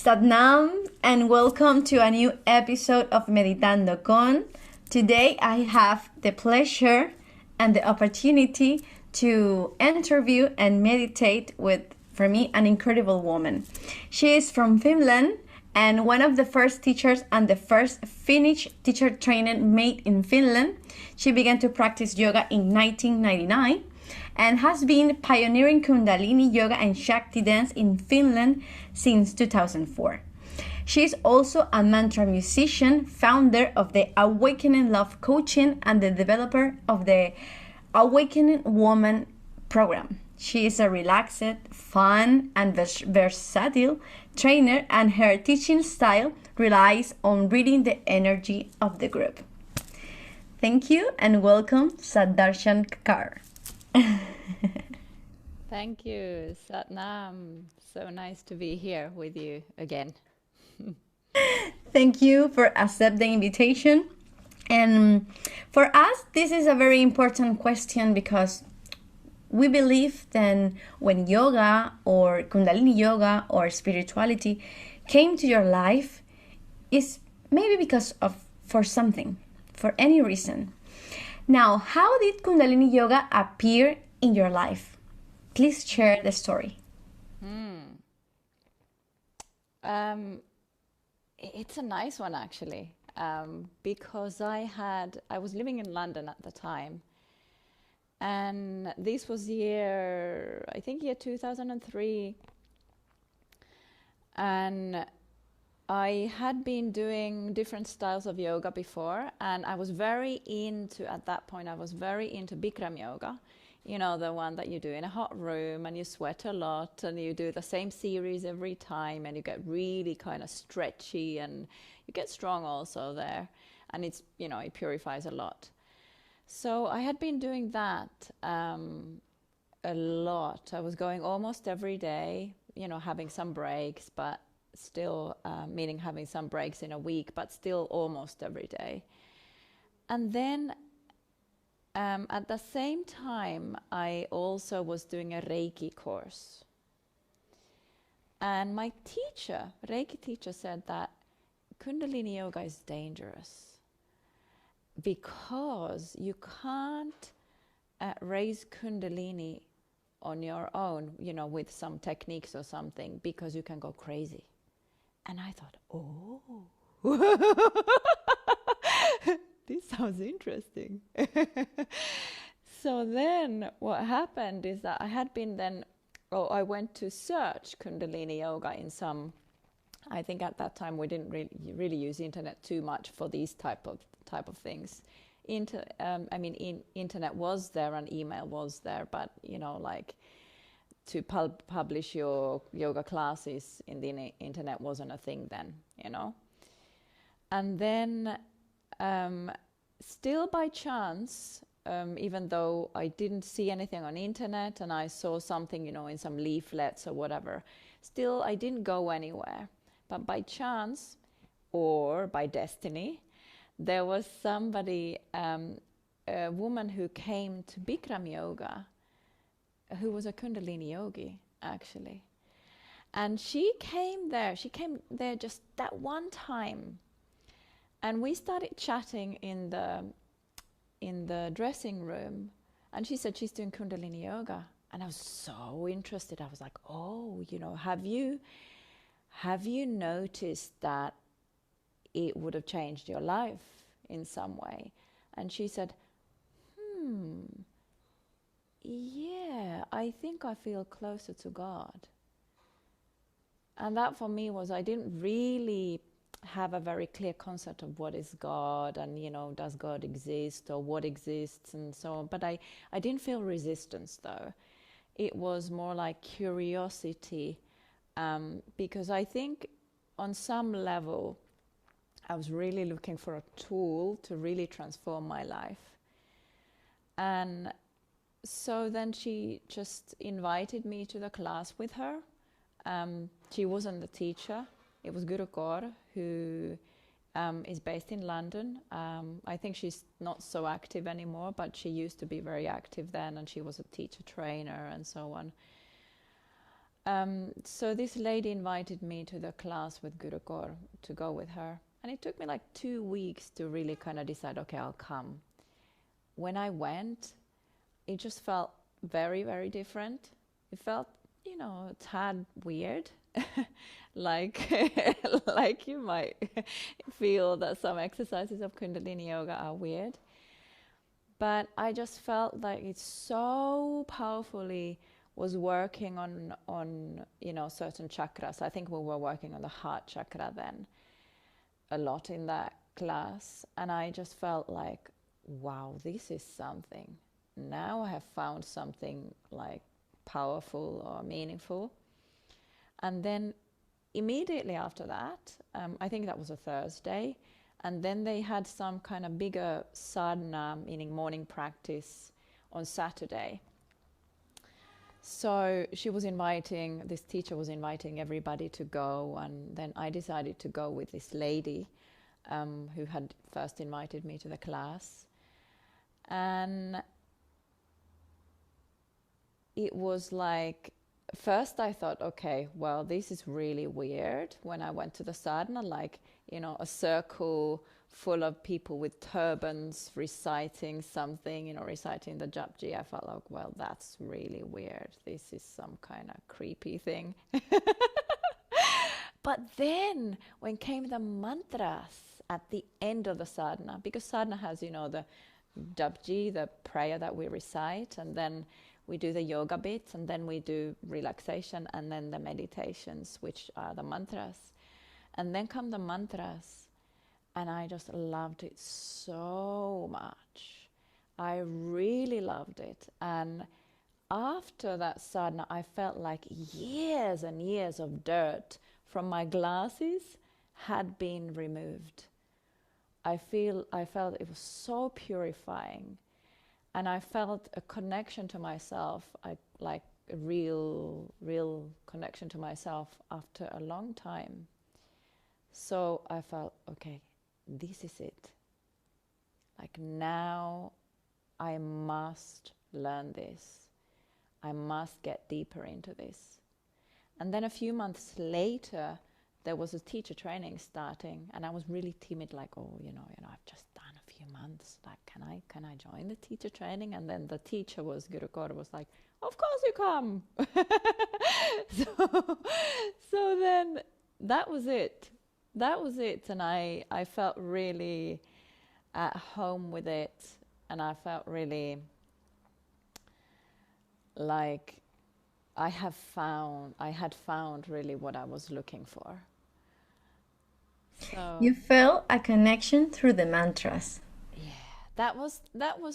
Satnam, and welcome to a new episode of Meditando con. Today I have the pleasure and the opportunity to interview and meditate with, for me, an incredible woman. She is from Finland and one of the first teachers and the first Finnish teacher trainer made in Finland. She began to practice yoga in 1999 and has been pioneering Kundalini Yoga and Shakti Dance in Finland since 2004. She is also a mantra musician, founder of the Awakening Love Coaching, and the developer of the Awakening Woman program. She is a relaxed, fun, and versatile trainer, and her teaching style relies on reading the energy of the group. Thank you and welcome, Darshan Kaur. Thank you, Satnam. So nice to be here with you again. Thank you for accepting the invitation. And for us, this is a very important question because we believe that when yoga or Kundalini Yoga or spirituality came to your life, is maybe because of for something, for any reason. Now, how did Kundalini Yoga appear in your life? Please share the story. It's a nice one actually, because I was living in London at the time, and this was year 2003, and I had been doing different styles of yoga before, and I was very into Bikram yoga. You know, the one that you do in a hot room and you sweat a lot and you do the same series every time and you get really kind of stretchy and you get strong also there. And it purifies a lot. So I had been doing that a lot. I was going almost every day, having some breaks, but still, meaning having some breaks in a week, but still almost every day. And then at the same time, I also was doing a Reiki course. And my Reiki teacher, said that Kundalini Yoga is dangerous because you can't raise Kundalini on your own, with some techniques or something, because you can go crazy. And I thought, oh, this sounds interesting. So then what happened is that I went to search Kundalini Yoga in some, I think at that time we didn't really use internet too much for these type of things. Internet was there and email was there, but to publish your yoga classes in the internet wasn't a thing then, And then still by chance, even though I didn't see anything on internet and I saw something, in some leaflets or whatever, still I didn't go anywhere. But by chance or by destiny, there was somebody, a woman who came to Bikram yoga, who was a Kundalini yogi, actually. And she came there just that one time. And we started chatting in the dressing room. And she said she's doing Kundalini Yoga. And I was so interested. I was like, oh, have you noticed that it would have changed your life in some way? And she said, yeah, I think I feel closer to God. And that for me was, I didn't really have a very clear concept of what is God and, does God exist or what exists and so on. But I didn't feel resistance though. It was more like curiosity, because I think on some level I was really looking for a tool to really transform my life. And so then she just invited me to the class with her. She wasn't the teacher. It was Guru Kaur, who is based in London. I think she's not so active anymore, but she used to be very active then, and she was a teacher trainer and so on. So this lady invited me to the class with Guru Kaur to go with her. And it took me like 2 weeks to really kind of decide, okay, I'll come. When I went, it just felt very, very different. It felt, a tad weird. like like you might feel that some exercises of Kundalini Yoga are weird. But I just felt like it so powerfully was working on certain chakras. I think we were working on the heart chakra then a lot in that class, and I just felt like, wow, this is something. Now I have found something like powerful or meaningful. And then immediately after that, I think that was a Thursday, and then they had some kind of bigger sadhana, meaning morning practice, on Saturday. So this teacher was inviting everybody to go, and then I decided to go with this lady who had first invited me to the class. And it was like, first I thought, okay, well, this is really weird. When I went to the sadhana, like, a circle full of people with turbans reciting something, reciting the japji, I felt like, well, that's really weird. This is some kind of creepy thing. But then when came the mantras at the end of the sadhana, because sadhana has, the japji, the prayer that we recite, and then we do the yoga bits, and then we do relaxation, and then the meditations, which are the mantras. And then come the mantras, and I just loved it so much. I really loved it. And after that sadhana, I felt like years and years of dirt from my glasses had been removed. I felt it was so purifying. And I felt a connection to myself, like a real connection to myself after a long time. So I felt, okay, this is it. Like, now I must learn this. I must get deeper into this. And then a few months later, there was a teacher training starting, and I was really timid, like, I've just done a few months. Like, can I join the teacher training? And then the teacher Guru Kaur was like, of course you come. So then that was it. And I felt really at home with it, and I felt really like I had found really what I was looking for. So You felt a connection through the mantras. yeah, that was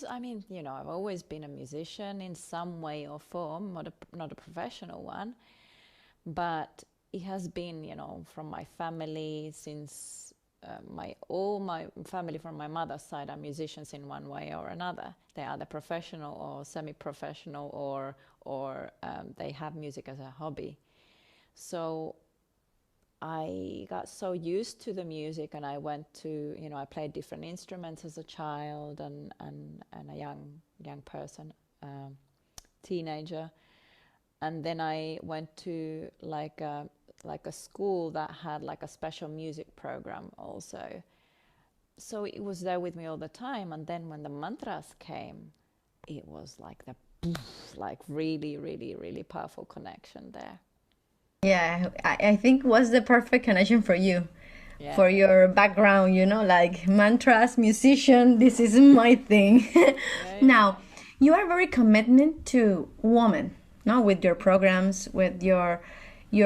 I mean, I've always been a musician in some way or form, not a professional one, but it has been, from my family since all my family from my mother's side are musicians in one way or another. They are either professional or semi-professional, or they have music as a hobby. So I got so used to the music, and I went to, I played different instruments as a child and a young person, teenager. And then I went to like a school that had like a special music program also. So it was there with me all the time. And then when the mantras came, it was like like really, really, really powerful connection there. Yeah, I think was the perfect connection for you, Yeah. for your background, like mantras, musician, this is my thing. Now, you are very commitment to woman, no, with your programs, with your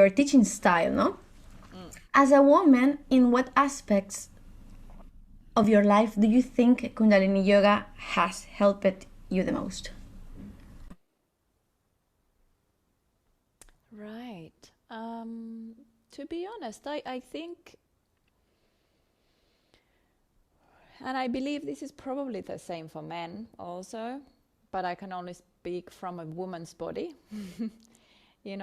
teaching style, no? As a woman, in what aspects of your life do you think Kundalini Yoga has helped you the most? Right. To be honest, I think, and I believe this is probably the same for men also, but I can only speak from a woman's body, and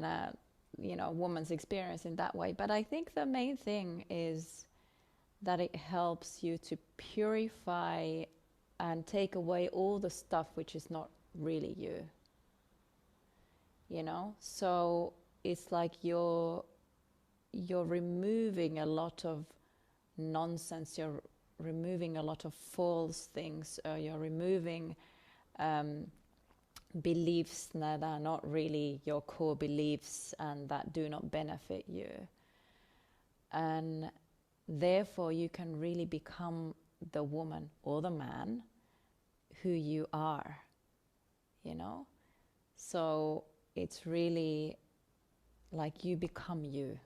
a woman's experience in that way. But I think the main thing is that it helps you to purify and take away all the stuff which is not really you. So it's like you're removing a lot of nonsense, you're removing a lot of false things, or you're removing beliefs that are not really your core beliefs and that do not benefit you. And therefore you can really become the woman or the man who you are, you know? So it's really like you become you.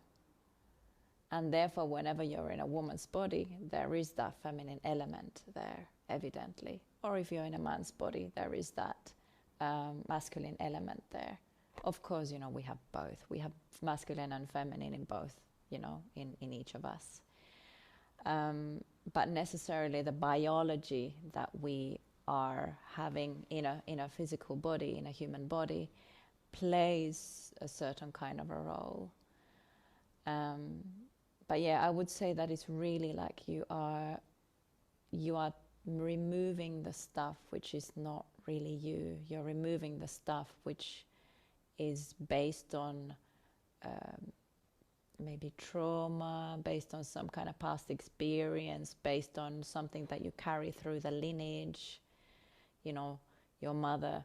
And therefore, whenever you're in a woman's body, there is that feminine element there, evidently. Or if you're in a man's body, there is that masculine element there. Of course, you know, we have both. We have masculine and feminine in both, you know, in each of us. But necessarily the biology that we are having in a physical body, in a human body, plays a certain kind of a role. But yeah, I would say that it's really like you are removing the stuff which is not really you. You're removing the stuff which is based on maybe trauma, based on some kind of past experience, based on something that you carry through the lineage. You know, your mother,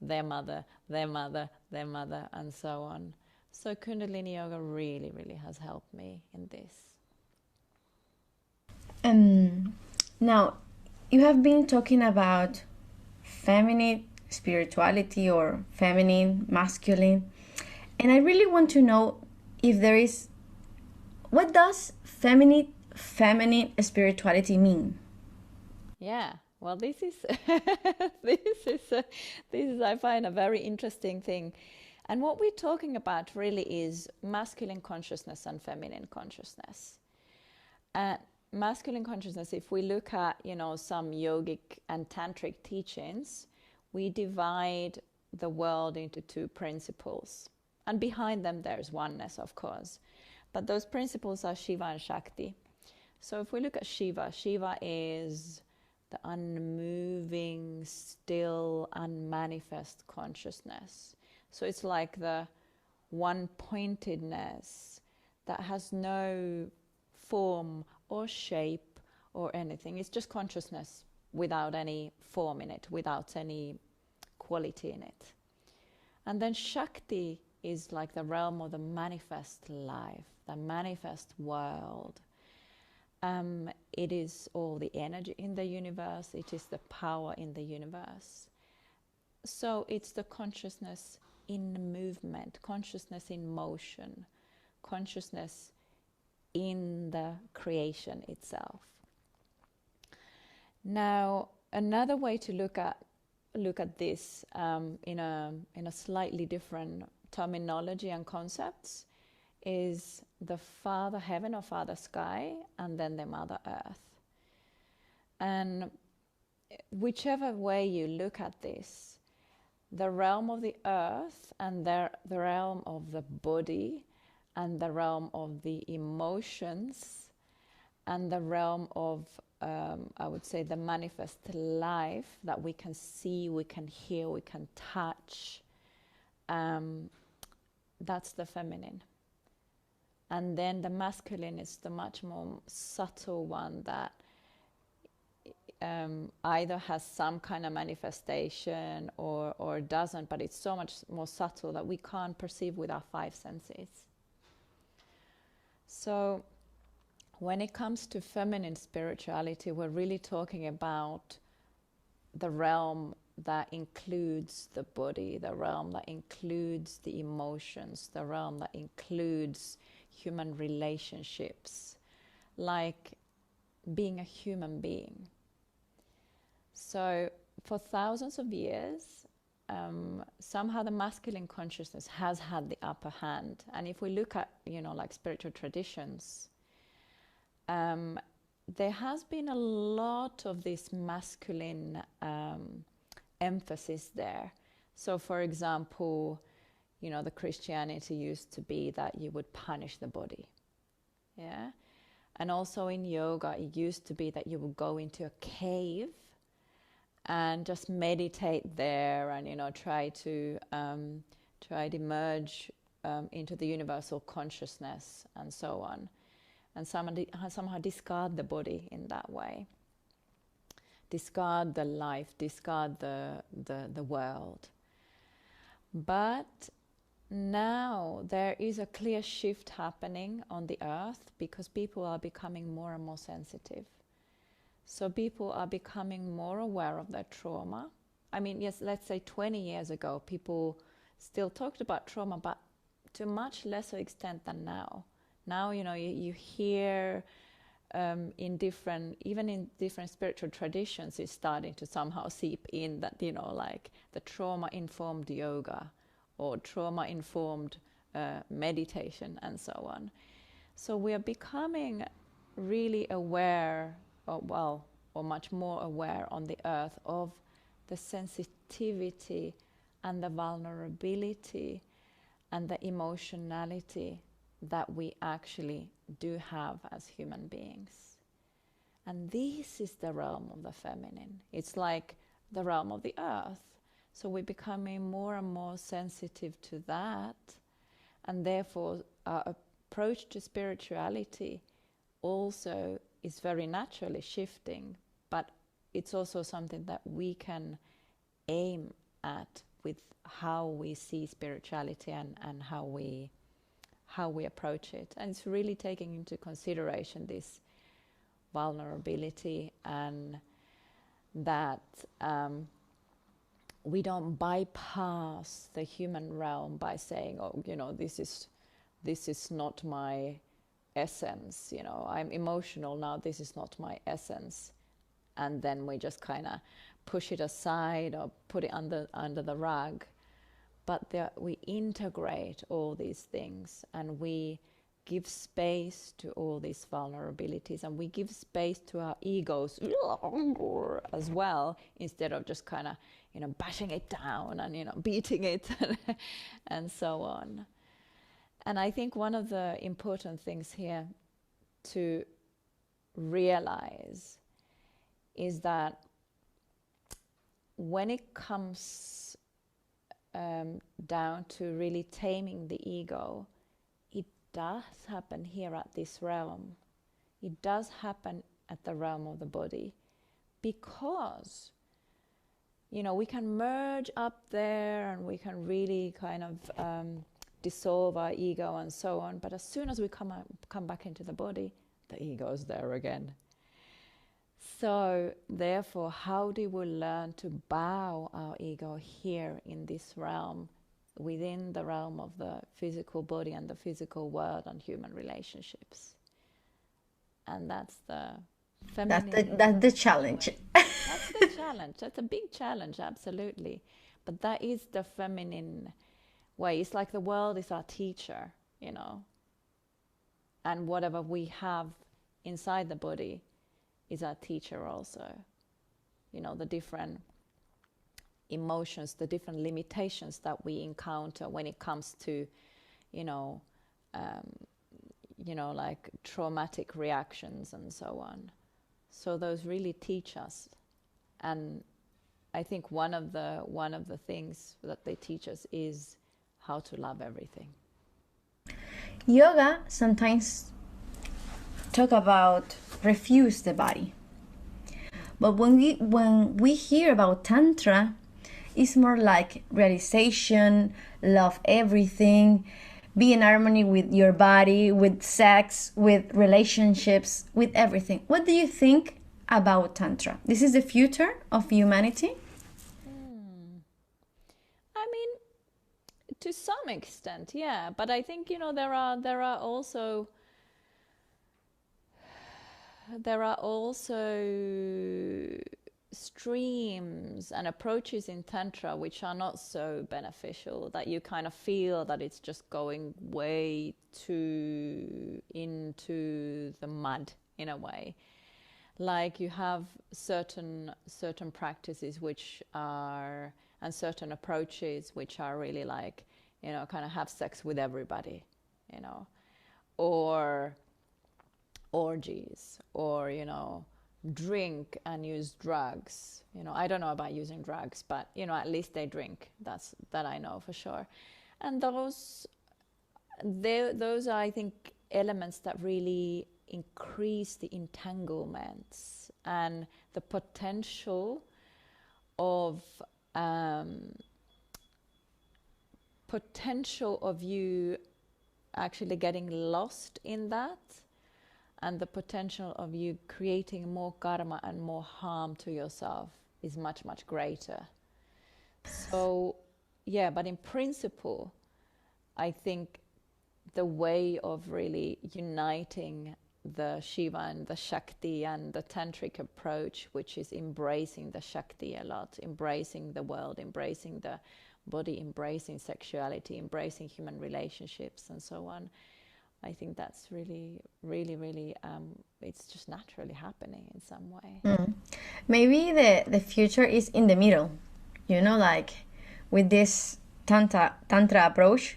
their mother, their mother, their mother, and so on. So Kundalini Yoga really, really has helped me in this. Now, you have been talking about feminine spirituality or feminine, masculine. And I really want to know if there is, what does feminine spirituality mean? Yeah, well, this is this is I find a very interesting thing. And what we're talking about really is masculine consciousness and feminine consciousness. Masculine consciousness, if we look at, you know, some yogic and tantric teachings, we divide the world into two principles. And behind them there's oneness, of course. But those principles are Shiva and Shakti. So if we look at Shiva, Shiva is the unmoving, still, unmanifest consciousness. So it's like the one-pointedness that has no form or shape or anything. It's just consciousness without any form in it, without any quality in it. And then Shakti is like the realm of the manifest life, the manifest world. It is all the energy in the universe. It is the power in the universe. So it's the consciousness in movement, consciousness in motion, consciousness in the creation itself. Now, another way to look at this in a slightly different terminology and concepts is the Father Heaven or Father Sky, and then the Mother Earth. And whichever way you look at this, the realm of the earth and the realm of the body and the realm of the emotions and the realm of, I would say, the manifest life that we can see, we can hear, we can touch, that's the feminine. And then the masculine is the much more subtle one that either has some kind of manifestation or doesn't, but it's so much more subtle that we can't perceive with our five senses. So when it comes to feminine spirituality, we're really talking about the realm that includes the body, the realm that includes the emotions, the realm that includes human relationships, like being a human being. So for thousands of years, somehow the masculine consciousness has had the upper hand. And if we look at, like spiritual traditions, there has been a lot of this masculine emphasis there. So for example, the Christianity used to be that you would punish the body. Yeah. And also in yoga, it used to be that you would go into a cave and just meditate there and, try to merge into the universal consciousness and so on, and somehow discard the body in that way, discard the life, discard the world. But now there is a clear shift happening on the earth because people are becoming more and more sensitive. So people are becoming more aware of their trauma. I mean, yes, let's say 20 years ago, people still talked about trauma, but to a much lesser extent than now. Now, you hear even in different spiritual traditions, it's starting to somehow seep in that, like the trauma-informed yoga or trauma-informed meditation and so on. So we are becoming really aware, or much more aware on the earth of the sensitivity and the vulnerability and the emotionality that we actually do have as human beings. And this is the realm of the feminine. It's like the realm of the earth. So we're becoming more and more sensitive to that, and therefore our approach to spirituality also is very naturally shifting, but it's also something that we can aim at with how we see spirituality and how we approach it. And it's really taking into consideration this vulnerability, and that we don't bypass the human realm by saying, this is not my essence, I'm emotional now, this is not my essence. And then we just kind of push it aside or put it under the rug. But we integrate all these things, and we give space to all these vulnerabilities, and we give space to our egos as well, instead of just kind of bashing it down and beating it and so on. And I think one of the important things here to realize is that when it comes down to really taming the ego, it does happen here at this realm. It does happen at the realm of the body, because we can merge up there and we can really kind of dissolve our ego and so on, but as soon as we come back into the body, the ego is there again. So therefore, how do we learn to bow our ego here in this realm, within the realm of the physical body and the physical world and human relationships? And that's the feminine. That's the challenge. That's the challenge. That's a big challenge, absolutely. But that is the feminine way. It's like the world is our teacher, and whatever we have inside the body is our teacher also. The different emotions, the different limitations that we encounter when it comes to, like traumatic reactions and so on. So those really teach us. And I think one of the things that they teach us is how to love everything. Yoga sometimes talk about refuse the body, but when we hear about Tantra, it's more like realization, love everything, be in harmony with your body, with sex, with relationships, with everything. What do you think about Tantra? This is the future of humanity? I mean, to some extent, yeah. But I think there are also streams and approaches in Tantra which are not so beneficial, that you kind of feel that it's just going way too into the mud in a way. Like you have certain practices which are, and certain approaches which are really like, kind of have sex with everybody, or orgies, or drink and use drugs. I don't know about using drugs, but at least they drink. That I know for sure. And those those are, I think, elements that really increase the entanglements and the potential of you actually getting lost in that, and the potential of you creating more karma and more harm to yourself is much, much greater. So, yeah, but in principle, I think the way of really uniting the Shiva and the Shakti and the tantric approach, which is embracing the Shakti a lot, embracing the world, embracing the body, embracing sexuality, embracing human relationships and so on. I think that's really, really, really, it's just naturally happening in some way. Maybe the future is in the middle, like with this tantra approach,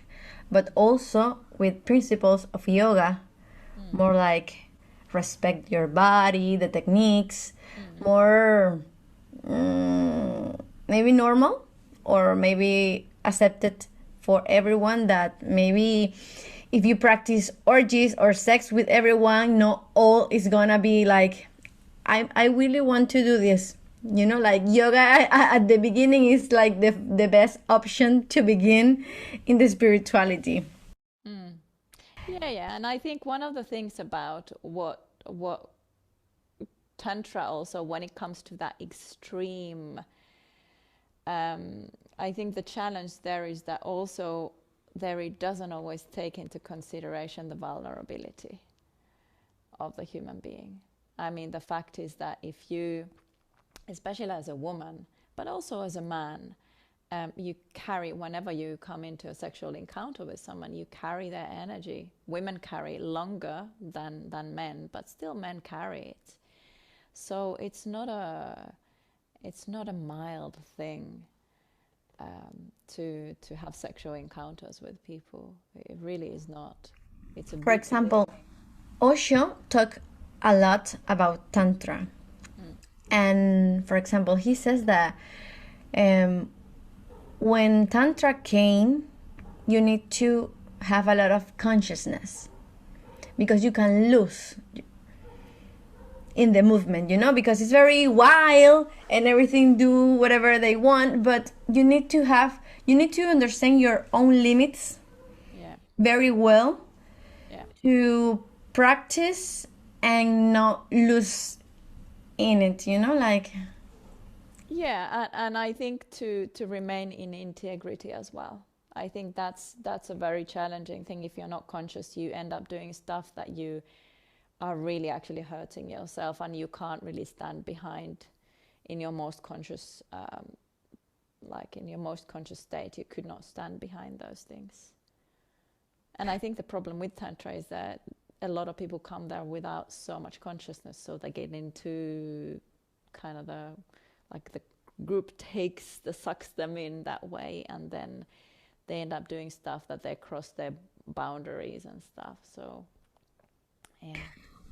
but also with principles of yoga, more like respect your body, the techniques, more maybe normal, or maybe accepted for everyone, that maybe if you practice orgies or sex with everyone, not all is gonna be like, I really want to do this. Like yoga at the beginning is like the best option to begin in the spirituality. Yeah, and I think one of the things about what Tantra also, when it comes to that extreme, I think the challenge there is that also there it doesn't always take into consideration the vulnerability of the human being. I mean, the fact is that if you, especially as a woman, but also as a man, you carry, whenever you come into a sexual encounter with someone, you carry their energy. Women carry longer than men, but still men carry it. So it's not a mild thing to have sexual encounters with people. It really is not. It's a For example, Osho talked a lot about Tantra. And for example, he says that when Tantra came, you need to have a lot of consciousness, because you can lose in the movement, because it's very wild and everything do whatever they want, but you need to understand your own limits very well to practice and not lose in it, like. Yeah, and I think to remain in integrity as well. I think that's a very challenging thing. If you're not conscious, you end up doing stuff that you are really actually hurting yourself, and you can't really stand behind in your most conscious, in your most conscious state. You could not stand behind those things. And I think the problem with Tantra is that a lot of people come there without so much consciousness, so they get into kind of the group sucks them in that way, and then they end up doing stuff that they cross their boundaries and stuff. So yeah.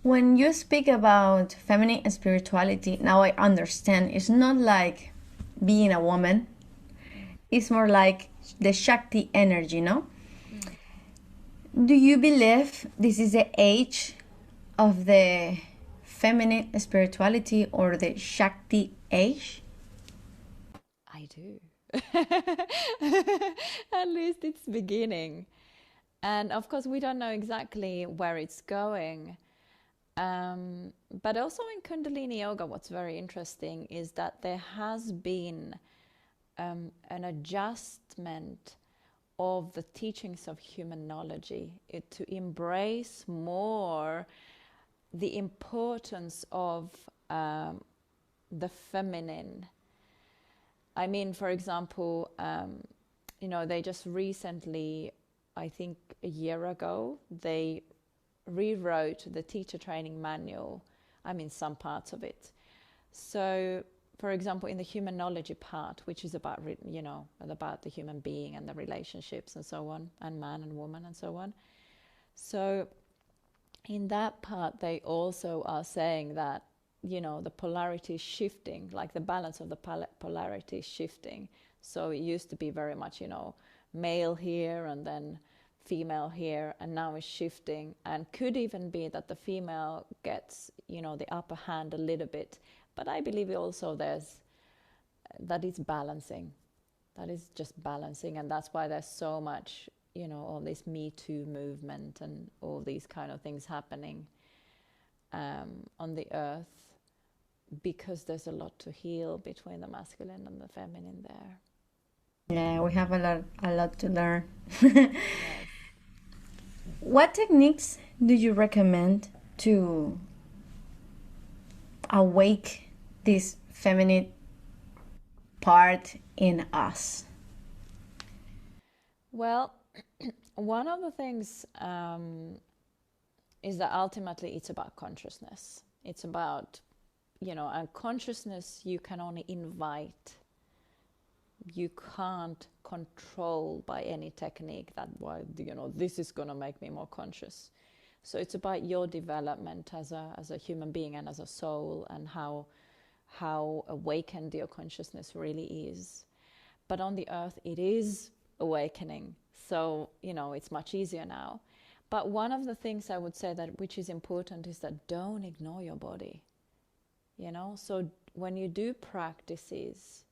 When you speak about feminine spirituality, now I understand, it's not like being a woman, it's more like the Shakti energy, no? Do you believe this is the age of the feminine spirituality, or the Shakti age? I do. At least it's beginning. And of course, we don't know exactly where it's going. But also in Kundalini Yoga, what's very interesting is that there has been an adjustment of the teachings of humanology to embrace more the importance of the feminine. I mean, for example, they just recently, I think a year ago, they rewrote the teacher training manual. I mean, some parts of it. So, for example, in the humanology part, which is about, about the human being and the relationships and so on, and man and woman and so on. So in that part, they also are saying that, the polarity is shifting, like the balance of the polarity is shifting. So it used to be very much, male here and then female here, and now it's shifting, and could even be that the female gets, the upper hand a little bit. But I believe also that it's balancing. That is just balancing, and that's why there's so much, all this Me Too movement and all these kind of things happening on the earth, because there's a lot to heal between the masculine and the feminine there. Yeah, we have a lot to learn. Yes. What techniques do you recommend to awake this feminine part in us? Well, one of the things is that ultimately it's about consciousness. It's about, and consciousness you can only invite. You can't control by any technique that, this is going to make me more conscious. So it's about your development as a human being and as a soul, and how awakened your consciousness really is. But on the earth, it is awakening. So, it's much easier now. But one of the things I would say that which is important is that don't ignore your body. So when you do practices,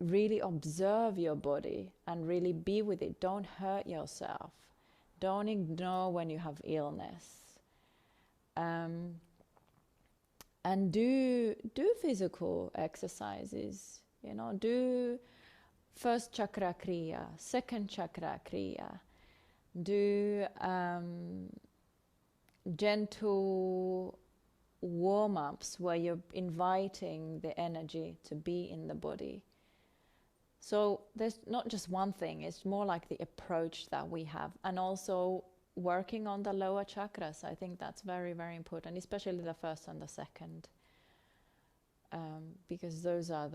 really observe your body and really be with it. Don't hurt yourself. Don't ignore when you have illness. And do physical exercises. Do first chakra kriya, second chakra kriya. Do gentle warm-ups where you're inviting the energy to be in the body. So there's not just one thing, it's more like the approach that we have. And also working on the lower chakras, I think that's very, very important, especially the first and the second. Because those are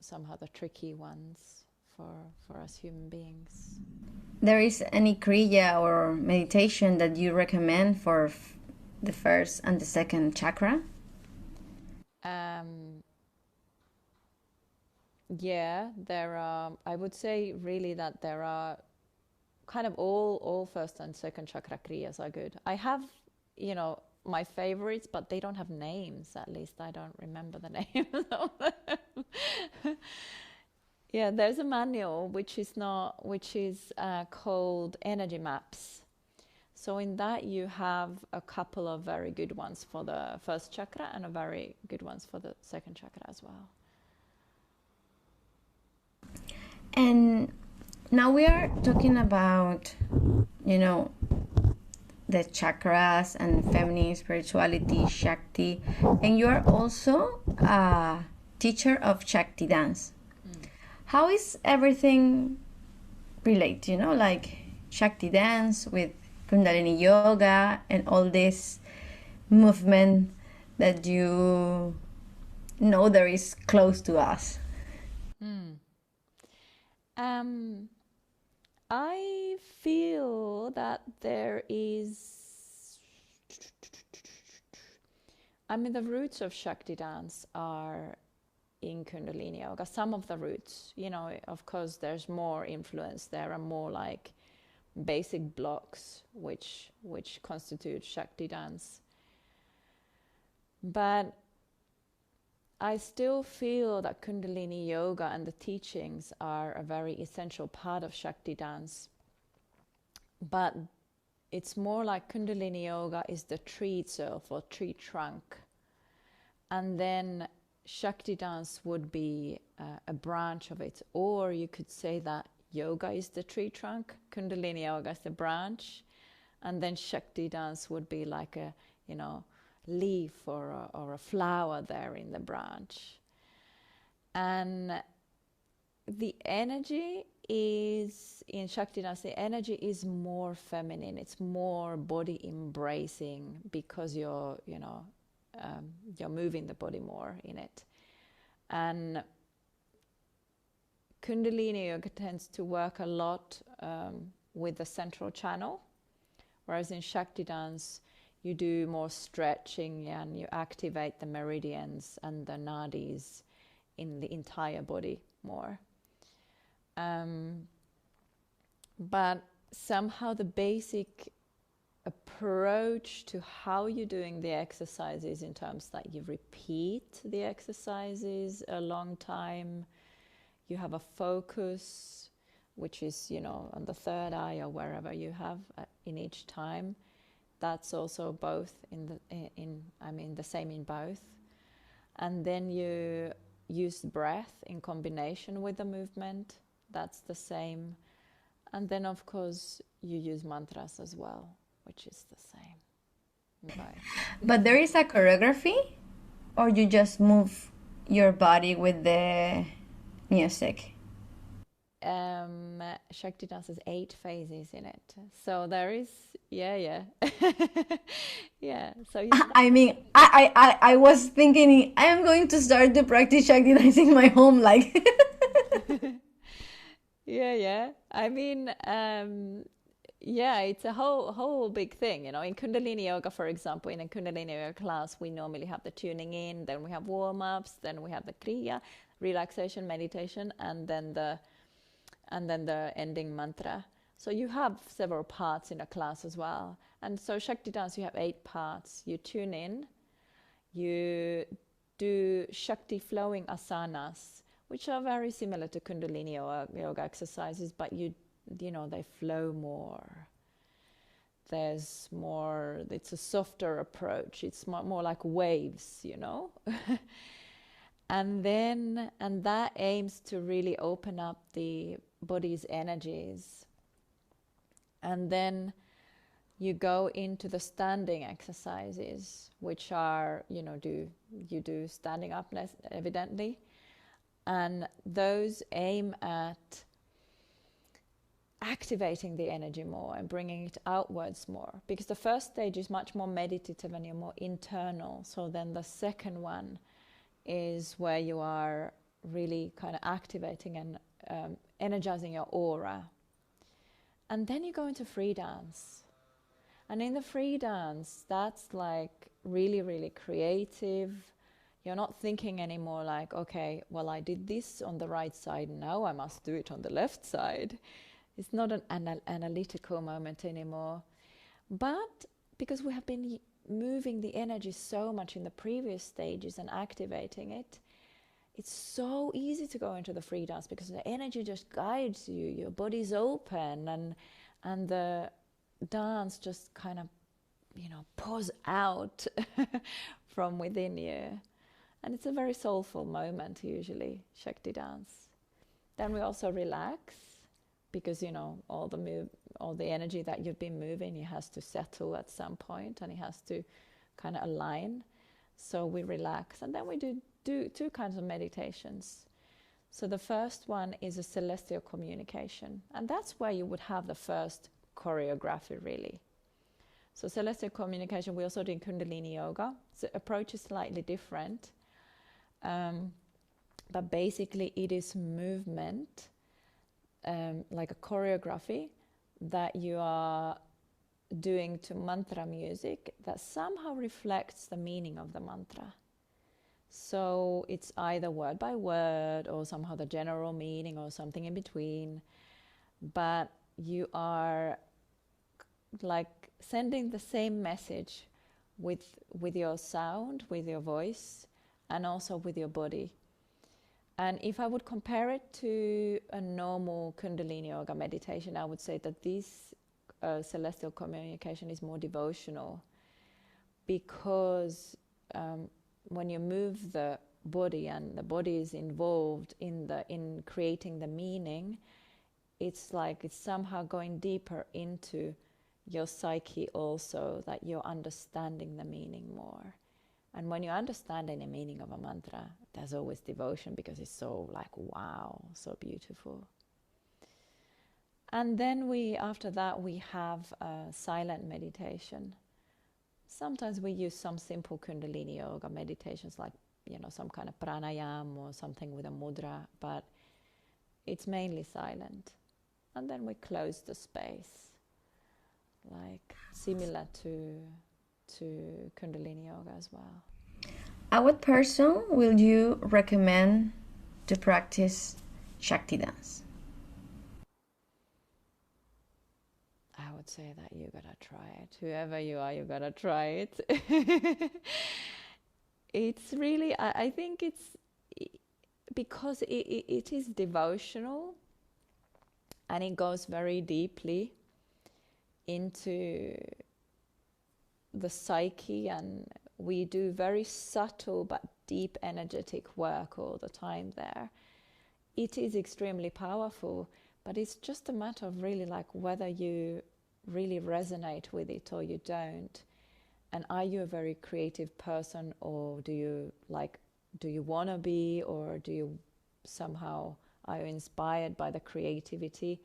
somehow the tricky ones for us human beings. There is any kriya or meditation that you recommend for the first and the second chakra? Yeah, there are. I would say really that there are kind of all first and second chakra kriyas are good. I have, my favorites, but they don't have names. At least I don't remember the names of them. Yeah, there's a manual which is called Energy Maps. So in that you have a couple of very good ones for the first chakra and a very good ones for the second chakra as well. And now we are talking about, the chakras and feminine spirituality, Shakti, and you are also a teacher of Shakti Dance. How is everything related, like Shakti Dance with Kundalini Yoga and all this movement that you know there is close to us? I feel that there is, the roots of Shakti Dance are in Kundalini Yoga. Some of the roots, of course there's more influence. There are more like basic blocks which constitute Shakti Dance. But I still feel that Kundalini Yoga and the teachings are a very essential part of Shakti Dance. But it's more like Kundalini Yoga is the tree itself or tree trunk. And then Shakti Dance would be a branch of it. Or you could say that yoga is the tree trunk, Kundalini Yoga is the branch, and then Shakti Dance would be like a, leaf or a flower there in the branch. And the energy is, in Shakti Dance, the energy is more feminine. It's more body embracing because you're moving the body more in it. And Kundalini Yoga tends to work a lot with the central channel, whereas in Shakti Dance you do more stretching and you activate the meridians and the nadis in the entire body more. But somehow the basic approach to how you're doing the exercises, in terms that you repeat the exercises a long time, you have a focus, which is, on the third eye or wherever you have in each time. That's also both the same in both. And then you use breath in combination with the movement. That's the same. And then, of course, you use mantras as well, which is the same. Right. But there is a choreography, or you just move your body with the music? Shakti Dance has 8 phases in it. So there is, yeah. Yeah. So I was thinking I am going to start to practice Shakti Dance in my home, like. Yeah. It's a whole big thing, In Kundalini Yoga, for example, in a Kundalini Yoga class, we normally have the tuning in, then we have warm-ups, then we have the kriya, relaxation, meditation, and then the ending mantra. So you have several parts in a class as well. And so Shakti Dance, you have 8 parts. You tune in, you do Shakti flowing asanas, which are very similar to Kundalini Yoga exercises, but they flow more. There's more, it's a softer approach. It's more like waves, And that aims to really open up the body's energies. And then you go into the standing exercises, which are, you do standing up evidently. And those aim at activating the energy more and bringing it outwards more. Because the first stage is much more meditative and you're more internal. So then the second one is where you are really kind of activating and energizing your aura. And then you go into free dance. And in the free dance, that's like really, really creative. You're not thinking anymore like, okay, well, I did this on the right side, now I must do it on the left side. It's not an analytical moment anymore. But because we have been moving the energy so much in the previous stages and activating it, it's so easy to go into the free dance because the energy just guides you. Your body's open and the dance just kind of, pours out from within you. And it's a very soulful moment usually, Shakti Dance. Then we also relax because, all the energy that you've been moving, it has to settle at some point and it has to kind of align. So we relax and then we do 2 kinds of meditations. So the first one is a celestial communication, and that's where you would have the first choreography really. So celestial communication, we also do in Kundalini Yoga. The approach is slightly different, but basically it is movement, like a choreography that you are doing to mantra music that somehow reflects the meaning of the mantra. So it's either word by word or somehow the general meaning or something in between, but you are like sending the same message with your sound, with your voice, and also with your body. And if I would compare it to a normal Kundalini Yoga meditation, I would say that this celestial communication is more devotional, because when you move the body and the body is involved in creating the meaning, it's like it's somehow going deeper into your psyche also, that you're understanding the meaning more. And when you understand any meaning of a mantra, there's always devotion because it's so like, wow, so beautiful. And then after that we have a silent meditation. Sometimes we use some simple Kundalini Yoga meditations like, some kind of pranayama or something with a mudra, but it's mainly silent. And then we close the space, like similar to Kundalini Yoga as well. What person will you recommend to practice Shakti Dance? would say that you gotta try it. Whoever you are, you gotta try it. It's really, I think it's because it is devotional, and it goes very deeply into the psyche, and we do very subtle but deep energetic work all the time there. It is extremely powerful, but it's just a matter of really like whether you really resonate with it or you don't. And are you a very creative person, or do you want to be, or do you somehow, are you inspired by the creativity?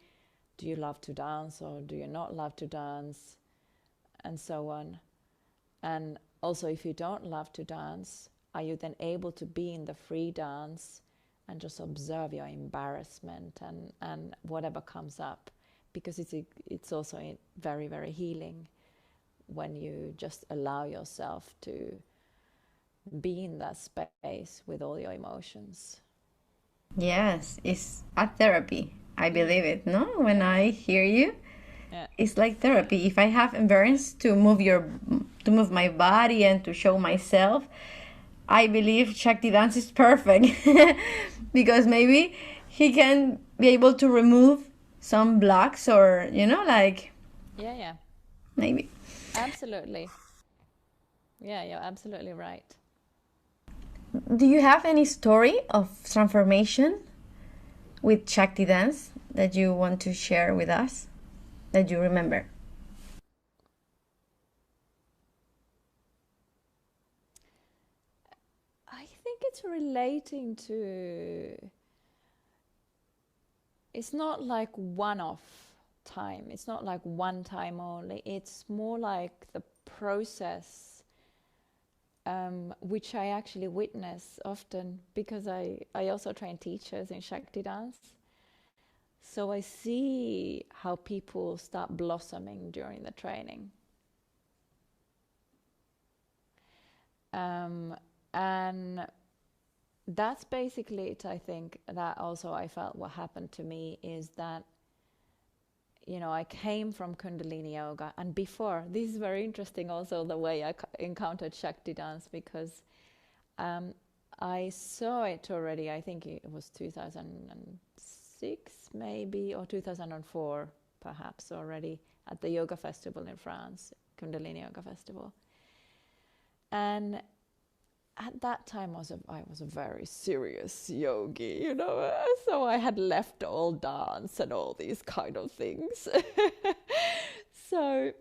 Do you love to dance, or do you not love to dance? And so on. And also, if you don't love to dance, are you then able to be in the free dance and just observe your embarrassment and whatever comes up? Because it's also very, very healing when you just allow yourself to be in that space with all your emotions. Yes, it's a therapy. I believe it, no? When I hear you, it's like therapy. If I have embarrassed to move my body and to show myself, I believe Shakti Dance is perfect. Because maybe he can be able to remove some blocks, or Yeah. maybe. Absolutely. Yeah, you're absolutely right. Do you have any story of transformation with Shakti Dance that you want to share with us, that you remember? I think it's relating to, it's not like one-off time. It's not like one time only. It's more like the process, which I actually witness often, because I also train teachers in Shakti Dance. So I see how people start blossoming during the training. And that's basically it. I think that also I felt what happened to me is that, I came from Kundalini Yoga, and before, this is very interesting also the way I encountered Shakti Dance, because I saw it already, I think it was 2006 maybe, or 2004 perhaps already, at the yoga festival in France, Kundalini Yoga Festival. And at that time I was a very serious yogi, so I had left all dance and all these kind of things. So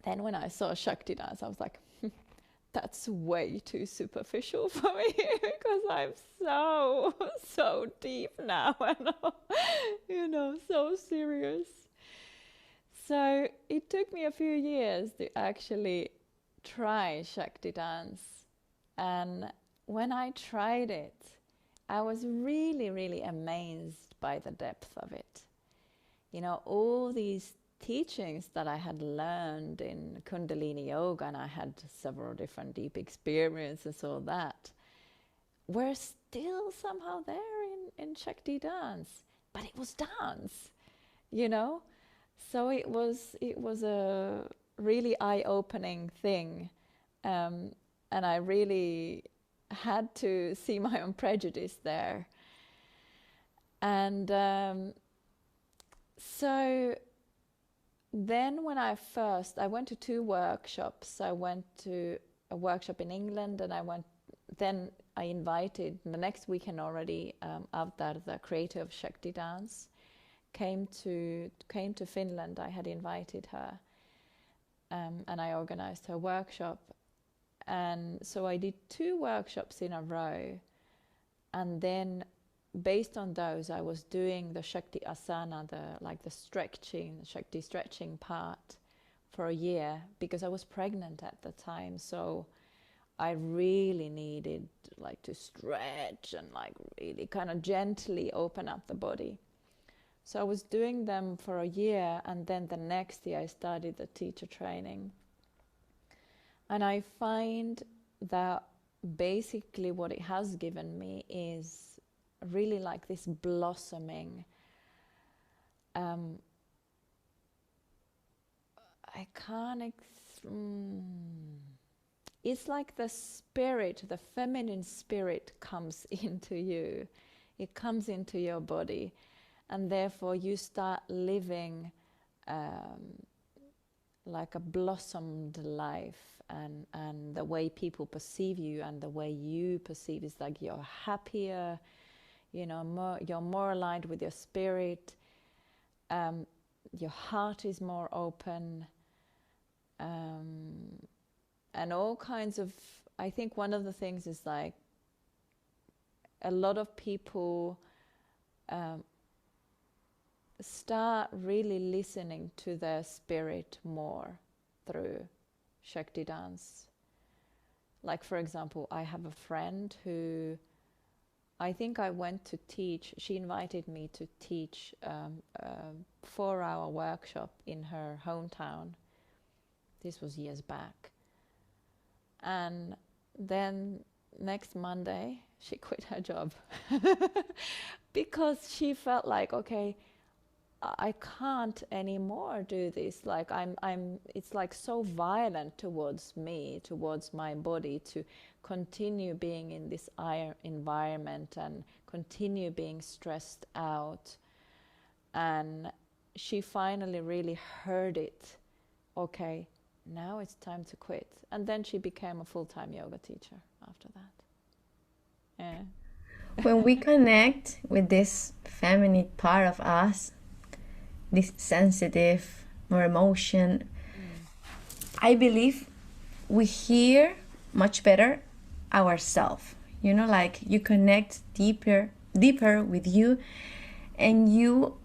then when I saw Shakti Dance, I was like, that's way too superficial for me, because I'm so deep now and so serious. So it took me a few years to actually try Shakti Dance. And when I tried it, I was really, really amazed by the depth of it. All these teachings that I had learned in Kundalini Yoga, and I had several different deep experiences, all that, were still somehow there in Shakti Dance. But it was dance, So it was a really eye-opening thing. And I really had to see my own prejudice there. And so then when I went to 2 workshops. I went to a workshop in England, and then I invited, the next weekend already, Avdar, the creator of Shakti Dance, came to Finland. I had invited her, and I organized her workshop. And so I did 2 workshops in a row, and then based on those I was doing the Shakti Asana, the stretching, Shakti stretching part, for a year, because I was pregnant at the time. So I really needed to stretch and really kind of gently open up the body. So I was doing them for a year, and then the next year I started the teacher training. And I find that basically what it has given me is really this blossoming I can't. It's like the spirit, the feminine spirit comes into you. It comes into your body, and therefore you start living like a blossomed life, and the way people perceive you and the way you perceive is like you're happier, you know, you're more aligned with your spirit, your heart is more open, and all kinds of, I think one of the things is like a lot of people start really listening to their spirit more through Shakti Dance. Like, for example, I have a friend who I think I went to teach, she invited me to teach a 4-hour workshop in her hometown. This was years back. And then next Monday, she quit her job because she felt like, okay, I can't anymore do this. Like it's like so violent towards me, towards my body, to continue being in this environment and continue being stressed out. And she finally really heard it. Okay, now it's time to quit. And then she became a full-time yoga teacher after that. Yeah. When we connect with this feminine part of us, this sensitive, more emotion, I believe we hear much better ourselves. You know, like you connect deeper with you, and you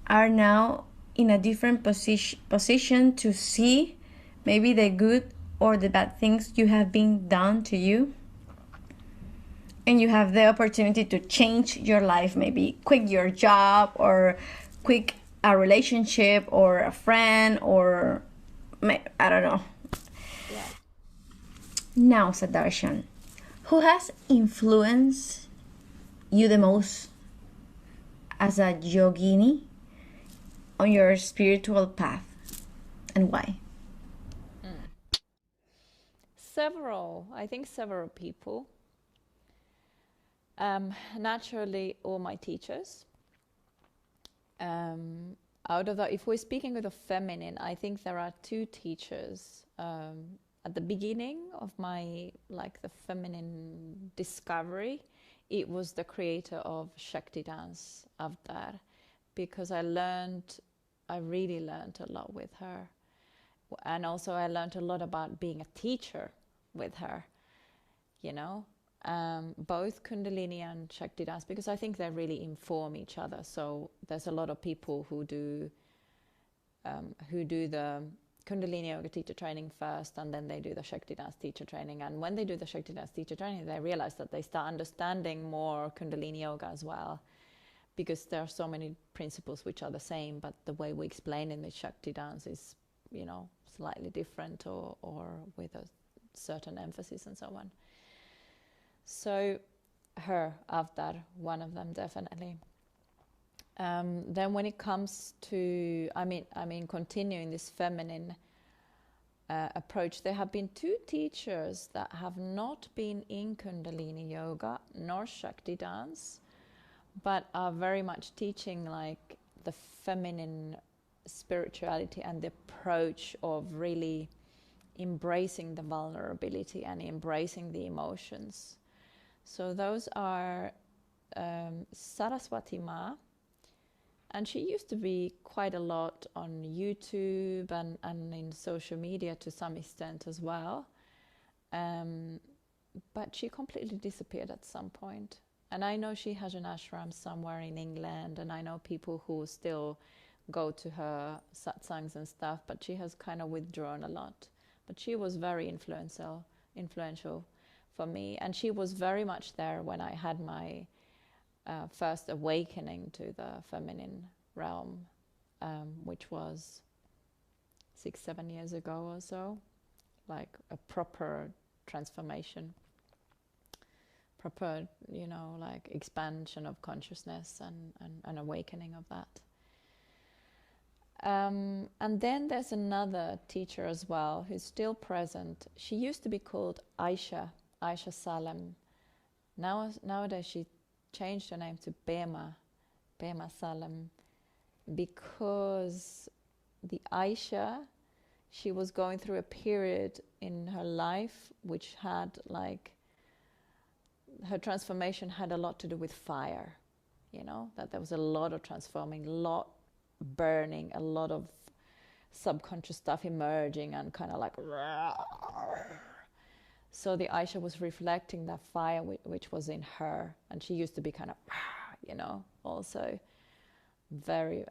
are now in a different position to see maybe the good or the bad things you have been done to you. And you have the opportunity to change your life, maybe quit your job or quit a relationship or a friend, or I don't know. Yeah. Now, Darshan, who has influenced you the most as a yogini on your spiritual path, and why? I think several people. Naturally, all my teachers. Out of that, if we're speaking of the feminine, I think there are 2 teachers. At the beginning of my, like, the feminine discovery, it was the creator of Shakti Dance, Avtar, because I really learned a lot with her. And also I learned a lot about being a teacher with her, you know. Both Kundalini and Shakti Dance, because I think they really inform each other. So there's a lot of people who do the Kundalini Yoga teacher training first, and then they do the Shakti Dance teacher training. And when they do the Shakti Dance teacher training, they realize that they start understanding more Kundalini Yoga as well, because there are so many principles which are the same, but the way we explain in the Shakti Dance is, you know, slightly different or with a certain emphasis and so on. So her, Avtar, one of them definitely. Then when it comes to, I mean, continuing this feminine approach, there have been 2 teachers that have not been in Kundalini Yoga nor Shakti Dance, but are very much teaching like the feminine spirituality and the approach of really embracing the vulnerability and embracing the emotions. So those are Saraswati Ma, and she used to be quite a lot on YouTube and in social media to some extent as well. But she completely disappeared at some point. And I know she has an ashram somewhere in England, and I know people who still go to her satsangs and stuff, but she has kind of withdrawn a lot. But she was very influential for me, and she was very much there when I had my first awakening to the feminine realm, which was 6-7 years ago or so, like a proper transformation, proper, you know, like expansion of consciousness and an awakening of that. And then there's another teacher as well who's still present. She used to be called Aisha Salem. Nowadays she changed her name to Bema Salem, because the Aisha, she was going through a period in her life which had like, her transformation had a lot to do with fire, that there was a lot of transforming, a lot burning, a lot of subconscious stuff emerging and kind of like, so the Aisha was reflecting that fire which was in her, and she used to be kind of, also very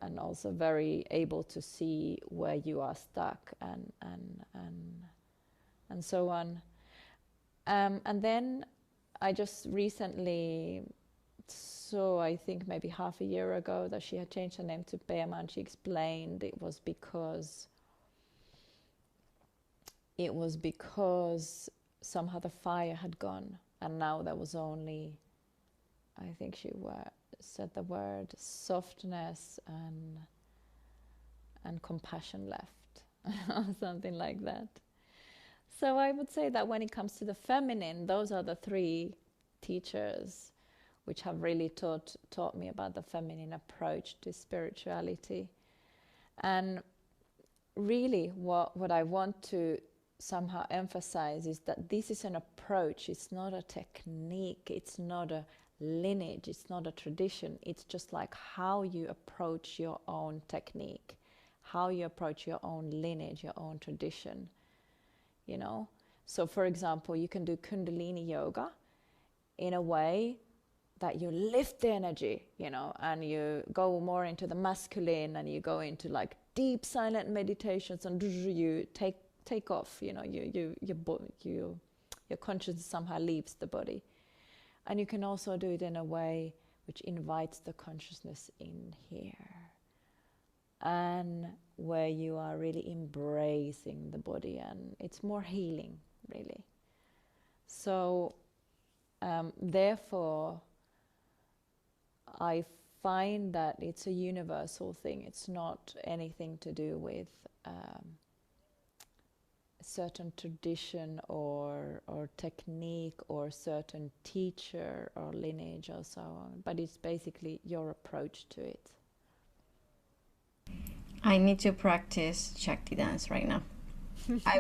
able to see where you are stuck and so on. And then I just recently saw, I think maybe half a year ago, that she had changed her name to Bema, and she explained it was because somehow the fire had gone, and now there was only, I think she said the word softness and compassion left, or something like that. So I would say that when it comes to the feminine, those are the three teachers which have really taught me about the feminine approach to spirituality. And really what I want to somehow emphasize is that this is an approach. It's not a technique, it's not a lineage, it's not a tradition. It's just like how you approach your own technique, how you approach your own lineage, your own tradition. So for example, you can do Kundalini Yoga in a way that you lift the energy, and you go more into the masculine, and you go into like deep silent meditations, and you take off, your consciousness somehow leaves the body. And you can also do it in a way which invites the consciousness in here, and where you are really embracing the body, and it's more healing, really. So therefore I find that it's a universal thing. It's not anything to do with a certain tradition or technique or certain teacher or lineage or so on, but it's basically your approach to it. I need to practice Shakti Dance right now. I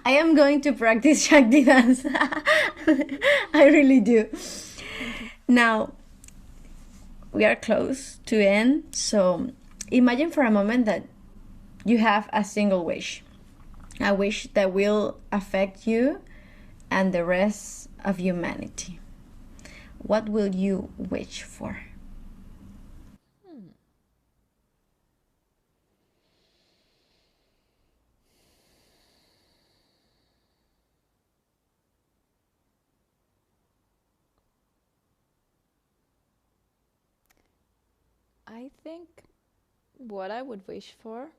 am going to practice Shakti Dance. I really do. Now, we are close to end, so imagine for a moment that you have a single wish. A wish that will affect you and the rest of humanity. What will you wish for? I think what I would wish for,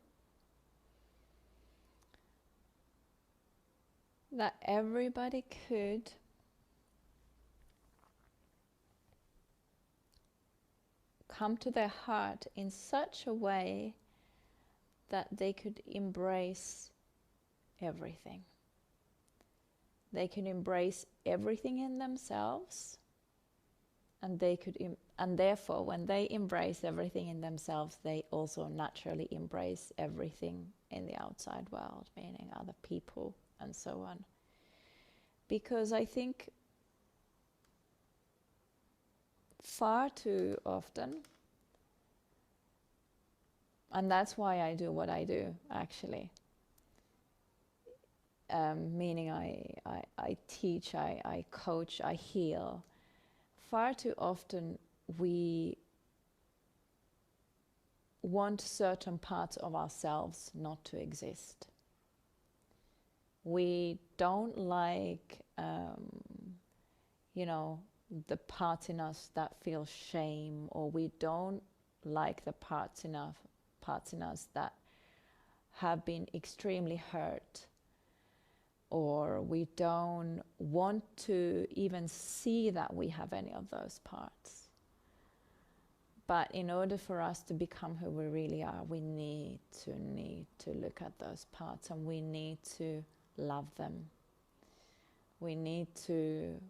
that everybody could come to their heart in such a way that they could embrace everything. They can embrace everything in themselves, and and therefore when they embrace everything in themselves, they also naturally embrace everything in the outside world, meaning other people and so on. Because I think far too often, and that's why I do what I do, actually, meaning I teach, I coach, I heal. Far too often we want certain parts of ourselves not to exist. We don't like, the parts in us that feel shame, or we don't like the parts in us that have been extremely hurt, or we don't want to even see that we have any of those parts. But in order for us to become who we really are, we need to look at those parts, and we need to love them. We need to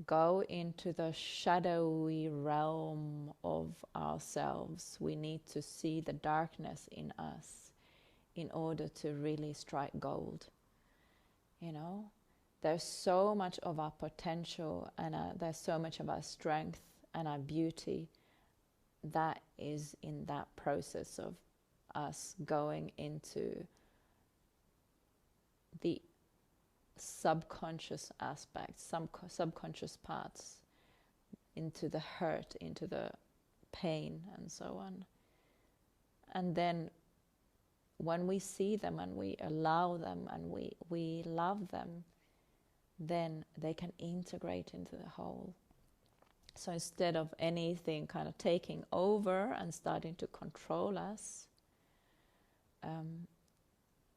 go into the shadowy realm of ourselves. We need to see the darkness in us in order to really strike gold. You know, there's so much of our potential, and there's so much of our strength and our beauty that is in that process of us going into the subconscious aspects, some subconscious parts, into the hurt, into the pain, and so on. And then when we see them and we allow them and we love them, then they can integrate into the whole. So instead of anything kind of taking over and starting to control us,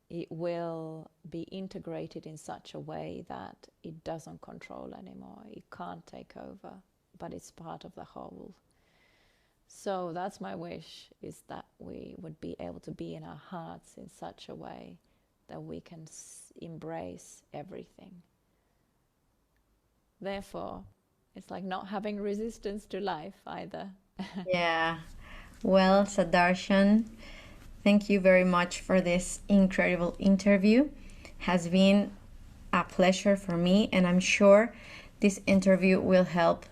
it will be integrated in such a way that it doesn't control anymore. It can't take over, but it's part of the whole. So that's my wish, is that we would be able to be in our hearts in such a way that we can embrace everything. Therefore, it's like not having resistance to life either. Yeah. Well, Darshan, thank you very much for this incredible interview. Has been a pleasure for me, and I'm sure this interview will help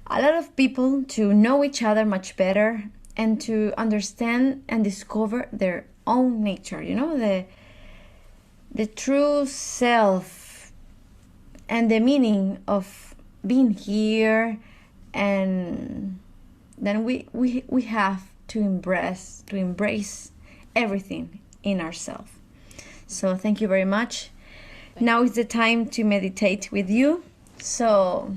a lot of people to know each other much better and to understand and discover their own nature, you know, the true self and the meaning of being here. And then we have to embrace everything in ourselves. So thank you very much. Now is the time to meditate with you. So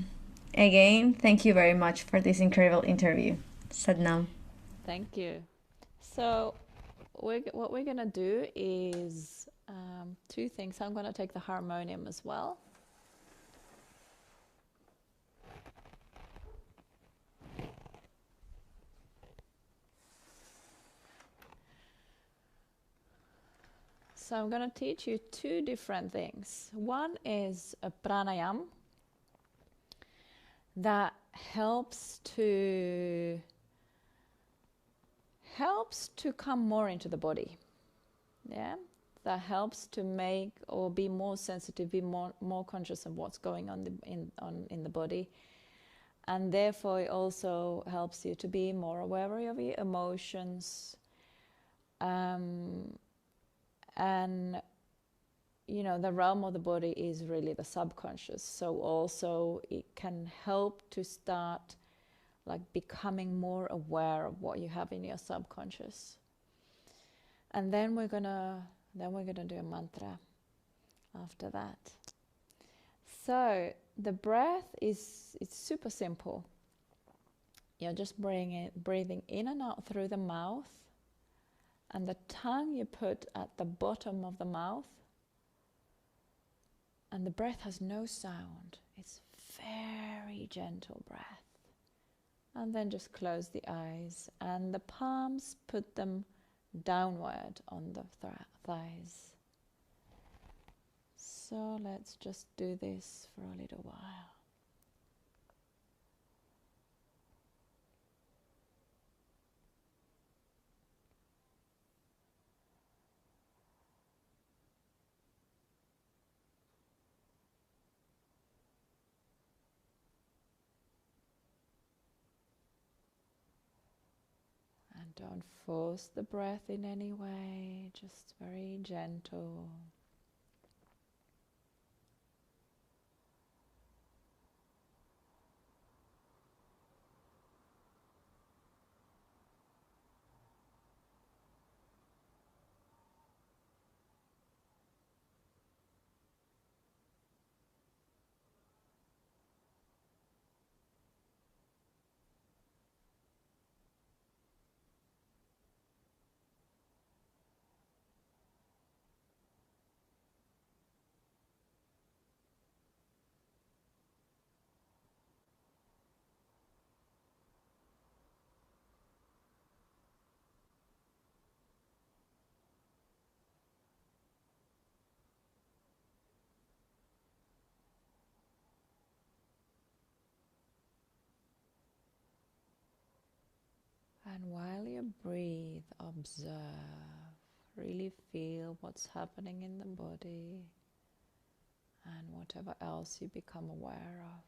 again, thank you very much for this incredible interview. Sadnam. Thank you. So what we're going to do is two things. I'm going to take the harmonium as well. So I'm going to teach you two different things. One is a pranayama that helps to come more into the body. Yeah, that helps to make or be more sensitive, be more conscious of what's going on in the body, and therefore it also helps you to be more aware of your emotions. And you know, the realm of the body is really the subconscious, so also it can help to start like becoming more aware of what you have in your subconscious. And then we're gonna do a mantra after that. So the breath it's super simple. You're just breathing in and out through the mouth, and the tongue you put at the bottom of the mouth, and the breath has no sound. It's very gentle breath. And then just close the eyes, and the palms, put them downward on the thighs. So let's just do this for a little while. And don't force the breath in any way, just very gentle. And while you breathe, observe, really feel what's happening in the body and whatever else you become aware of.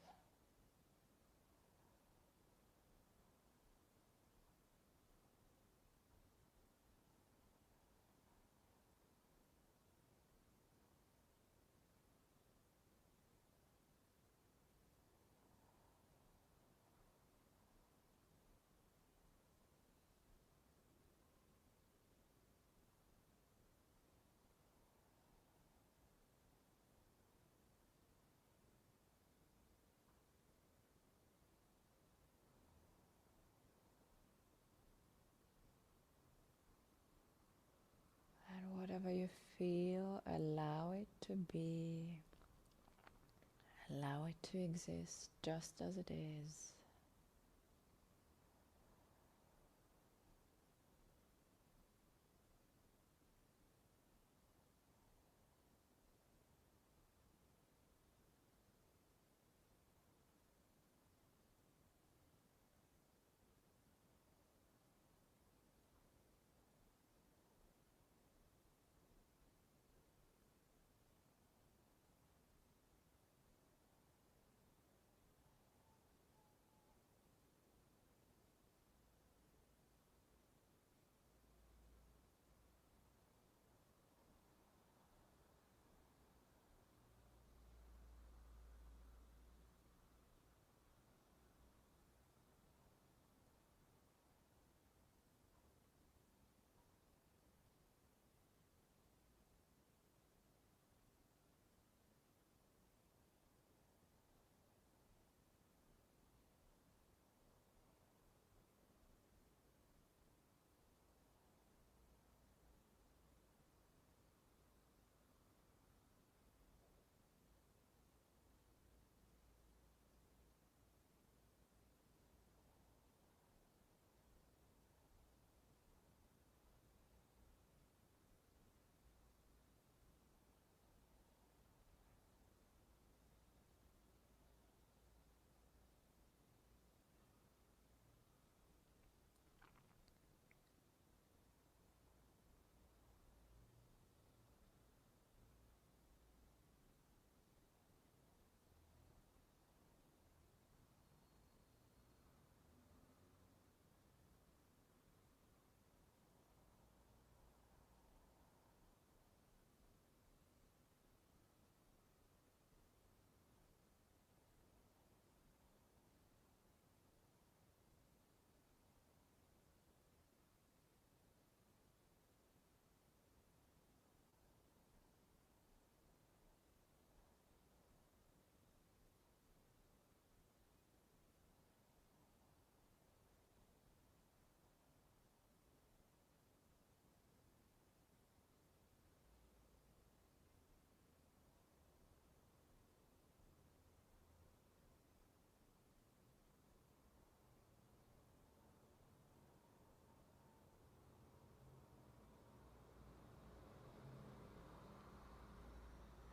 And whatever you feel, allow it to be. Allow it to exist just as it is.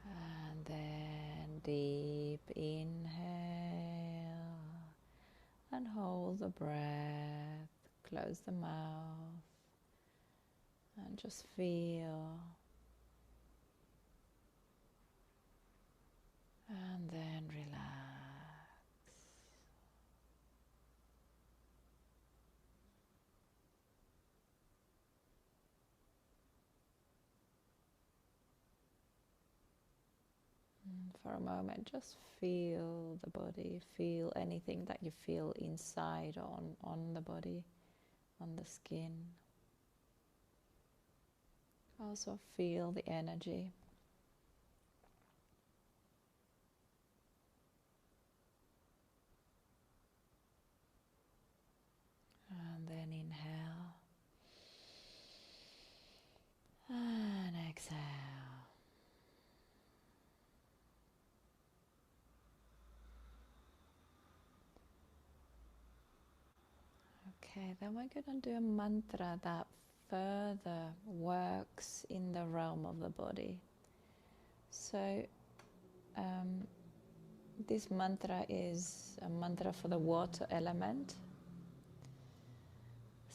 And then deep inhale and hold the breath, close the mouth and just feel. And then relax. For a moment, just feel the body, feel anything that you feel inside on the body, on the skin. Also feel the energy. And then inhale and exhale. Okay, then we're going to do a mantra that further works in the realm of the body. So this mantra is a mantra for the water element.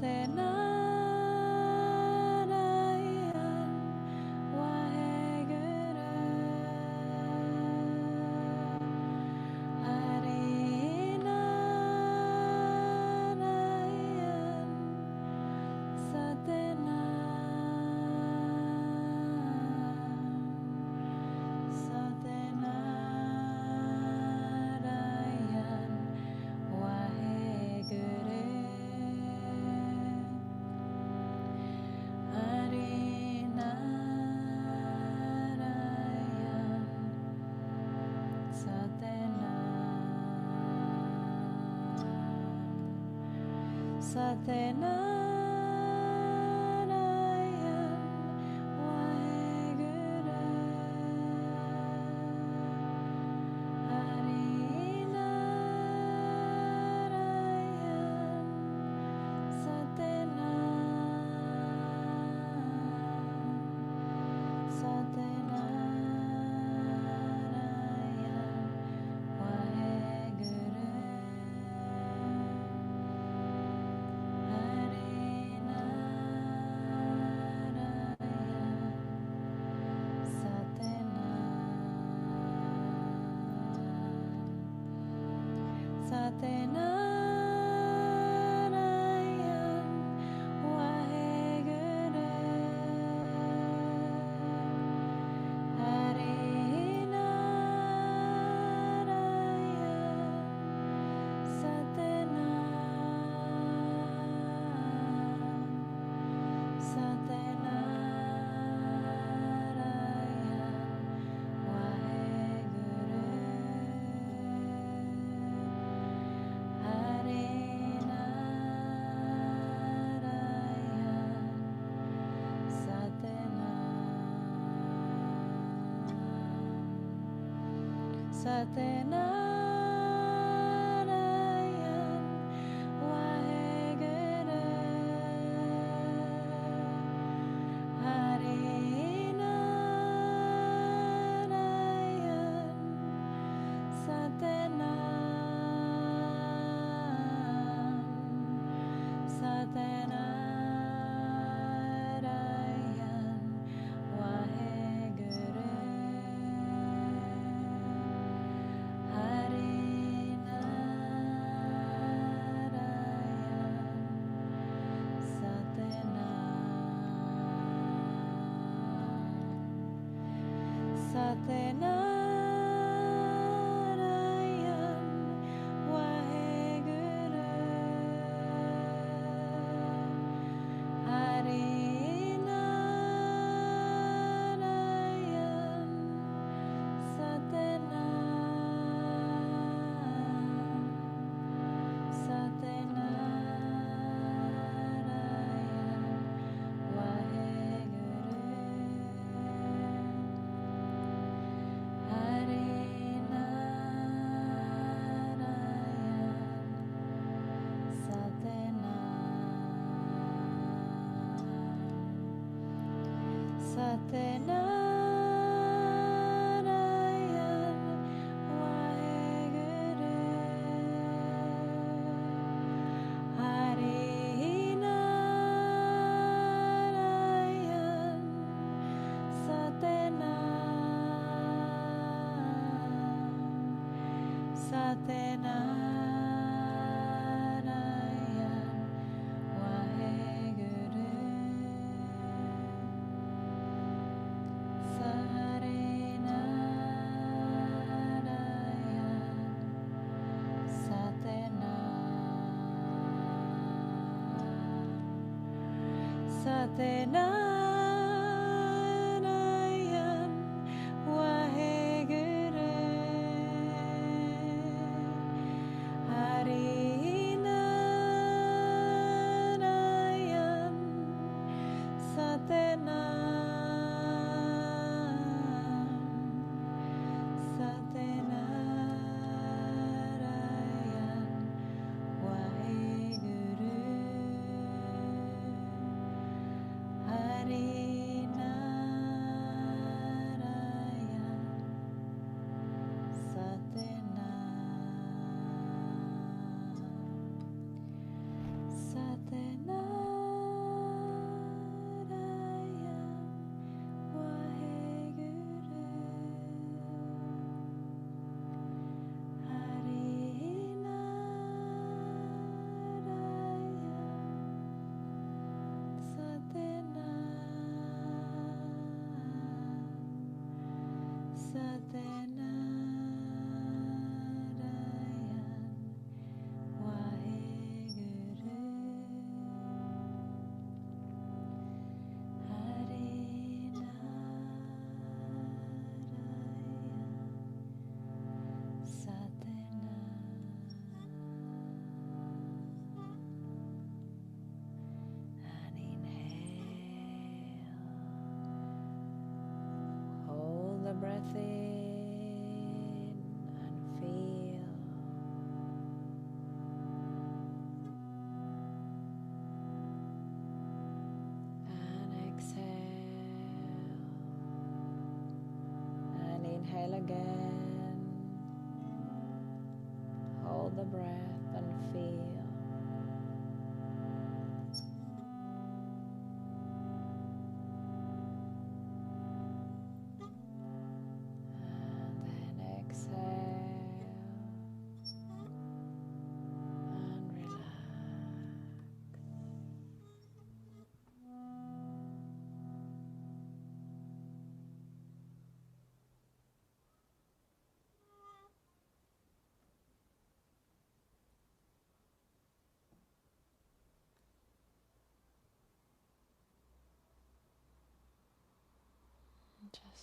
Satena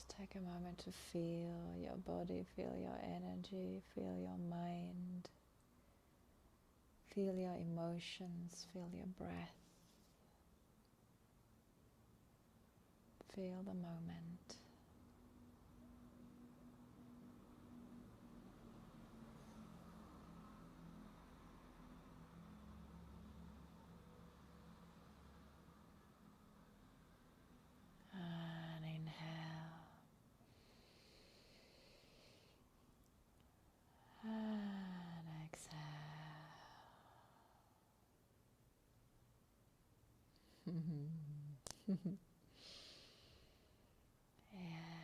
Just take a moment to feel your body, feel your energy, feel your mind, feel your emotions, feel your breath. Feel the moment. And inhale. And exhale. Yeah.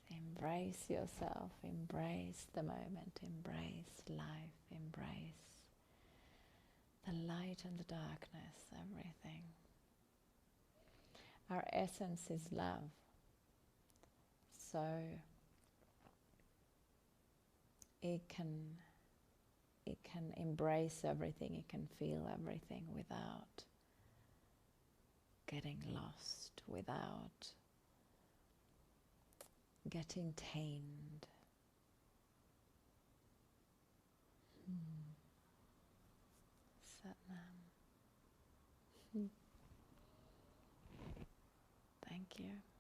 Embrace yourself, embrace the moment, embrace life, embrace the light and the darkness, everything. Our essence is love. So it can embrace everything, it can feel everything without getting lost, without getting tamed. Satnam. Thank you.